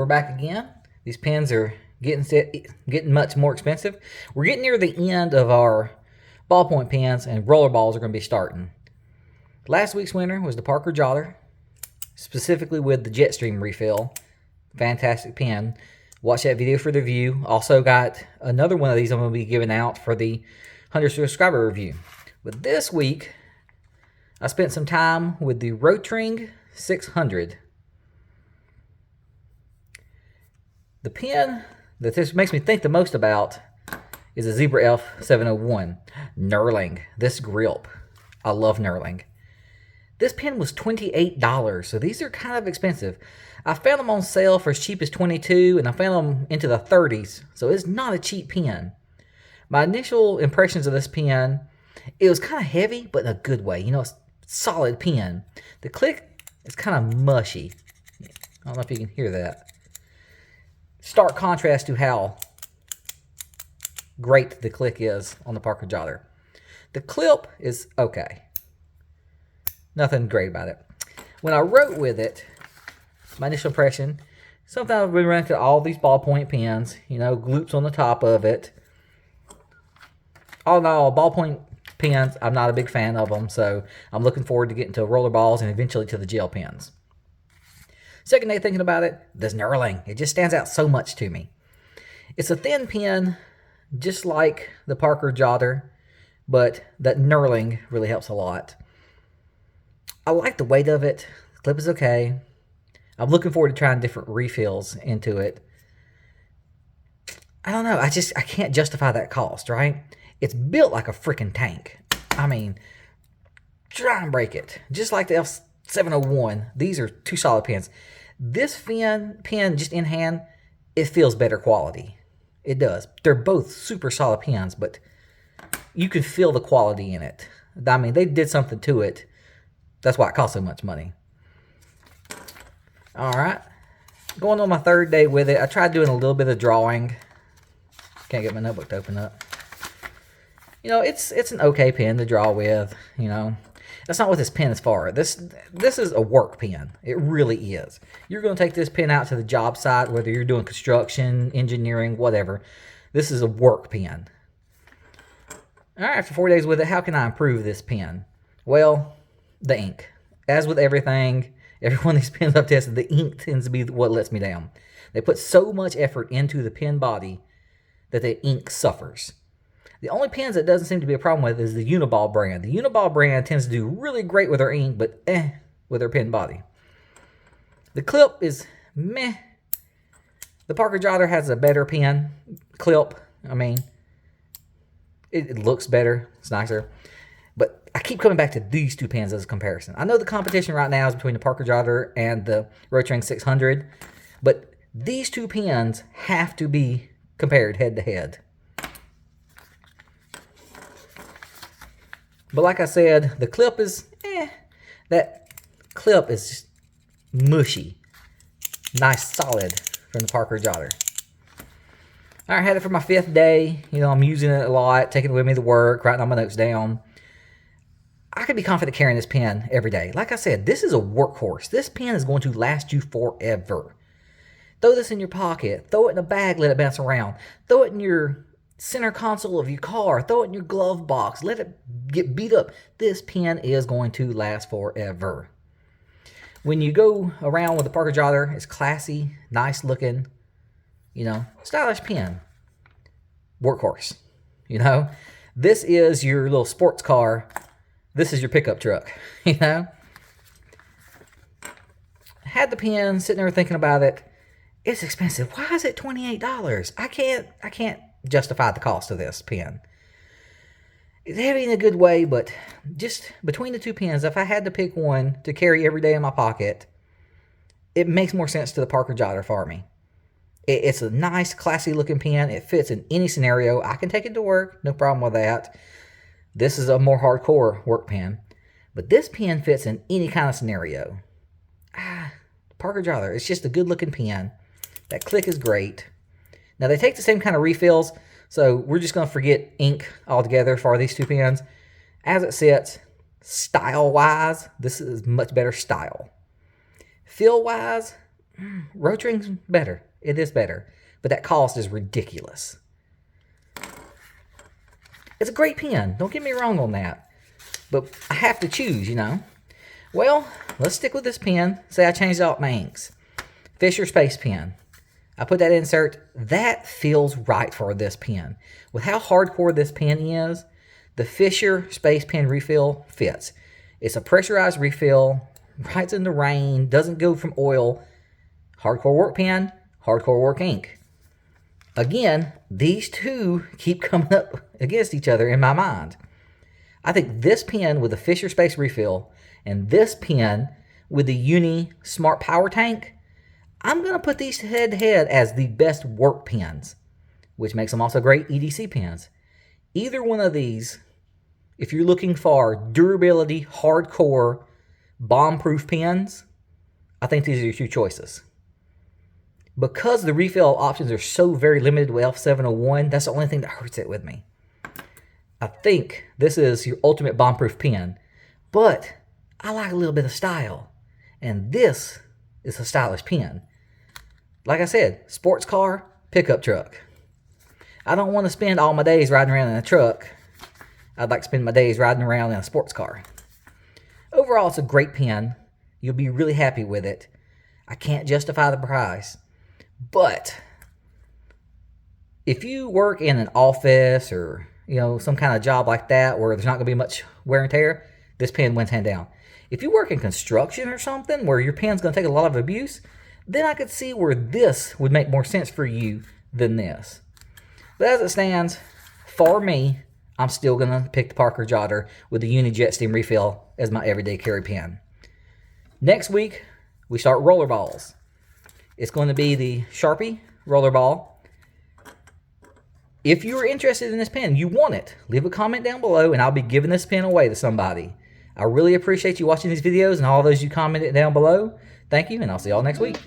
back again. These pens are getting much more expensive. We're getting near the end of our ballpoint pens, and roller balls are going to be starting. Last week's winner was the Parker Jotter, specifically with the Jetstream refill. Fantastic pen. Watch that video for the review. Also got another one of these I'm going to be giving out for the 100 subscriber review. But this week, I spent some time with the Rotring 600. The pen that this makes me think the most about is a Zebra F701. Knurling. This grip. I love knurling. This pen was $28, so these are kind of expensive. I found them on sale for as cheap as $22, and I found them into the 30s, so it's not a cheap pen. My initial impressions of this pen, it was kind of heavy, but in a good way. You know, it's a solid pen. The click is kind of mushy. I don't know if you can hear that. Stark contrast to how great the click is on the Parker Jotter. The clip is okay. Nothing great about it. When I wrote with it, my initial impression, sometimes I've been running through all these ballpoint pens, you know, gloops on the top of it. All in all, ballpoint pens, I'm not a big fan of them, so I'm looking forward to getting to roller balls and eventually to the gel pens. Second day thinking about it, this knurling. It just stands out so much to me. It's a thin pen, just like the Parker Jotter, but that knurling really helps a lot. I like the weight of it. The clip is okay. I'm looking forward to trying different refills into it. I don't know. I can't justify that cost, right? It's built like a freaking tank. I mean, try and break it. Just like the F701. These are two solid pens. This pen, just in hand, it feels better quality. It does. They're both super solid pens, but you can feel the quality in it. I mean, they did something to it. That's why it costs so much money. Alright. Going on my third day with it. I tried doing a little bit of drawing. Can't get my notebook to open up. You know, it's an okay pen to draw with, you know. That's not what this pen is for. This is a work pen. It really is. You're going to take this pen out to the job site, whether you're doing construction, engineering, whatever. This is a work pen. Alright, after 4 days with it, how can I improve this pen? Well, the ink. As with everything, every one of these pens I've tested, the ink tends to be what lets me down. They put so much effort into the pen body that the ink suffers. The only pens that doesn't seem to be a problem with is the Uniball brand. The Uniball brand tends to do really great with their ink, but with their pen body. The clip is meh. The Parker Jotter has a better pen clip. I mean, it looks better. It's nicer. But I keep coming back to these two pens as a comparison. I know the competition right now is between the Parker Jotter and the Rotring 600, but these two pens have to be compared head to head. But like I said, the clip is, that clip is just mushy. Nice, solid from the Parker Jotter. I had it for my 5th day. You know, I'm using it a lot, taking it with me to work, writing all my notes down. I could be confident carrying this pen every day. Like I said, this is a workhorse. This pen is going to last you forever. Throw this in your pocket. Throw it in a bag, let it bounce around. Throw it in your center console of your car. Throw it in your glove box. Let it get beat up. This pen is going to last forever. When you go around with the Parker Jotter, it's classy, nice looking, you know, stylish pen. Workhorse, you know. This is your little sports car. This is your pickup truck, you know. Had the pen, sitting there thinking about it. It's expensive. Why is it $28? I can't justify the cost of this pen. It's heavy in a good way, but just between the two pens, if I had to pick one to carry every day in my pocket, it makes more sense to the Parker Jotter for me. It's a nice, classy looking pen. It fits in any scenario. I can take it to work, no problem with that. This is a more hardcore work pen, but this pen fits in any kind of scenario. Parker Jotter, it's just a good looking pen. That click is great. Now they take the same kind of refills, so we're just going to forget ink altogether for these two pens. As it sits, style-wise, this is much better style. Feel-wise, Rotring's better. It is better. But that cost is ridiculous. It's a great pen. Don't get me wrong on that. But I have to choose, you know. Well, let's stick with this pen. Say I changed out my inks. Fisher Space Pen. I put that insert. That feels right for this pen. With how hardcore this pen is, the Fisher Space Pen refill fits. It's a pressurized refill, writes in the rain, doesn't go from oil. Hardcore work pen, hardcore work ink. Again, these two keep coming up against each other in my mind. I think this pen with the Fisher Space refill and this pen with the Uni Smart Power Tank, I'm going to put these head to head as the best work pens, which makes them also great EDC pens. Either one of these, if you're looking for durability, hardcore, bomb-proof pens, I think these are your two choices. Because the refill options are so very limited with F701, that's the only thing that hurts it with me. I think this is your ultimate bomb-proof pen, but I like a little bit of style, and this is a stylish pen. Like I said, sports car, pickup truck. I don't want to spend all my days riding around in a truck. I'd like to spend my days riding around in a sports car. Overall, it's a great pen. You'll be really happy with it. I can't justify the price. But if you work in an office or some kind of job like that where there's not going to be much wear and tear, this pen wins hand down. If you work in construction or something where your pen's going to take a lot of abuse, then I could see where this would make more sense for you than this. But as it stands, for me, I'm still going to pick the Parker Jotter with the Uni Jet Steam refill as my everyday carry pen. Next week, we start rollerballs. It's going to be the Sharpie rollerball. If you are interested in this pen, you want it, leave a comment down below and I'll be giving this pen away to somebody. I really appreciate you watching these videos and all those you commented down below. Thank you, and I'll see y'all next week.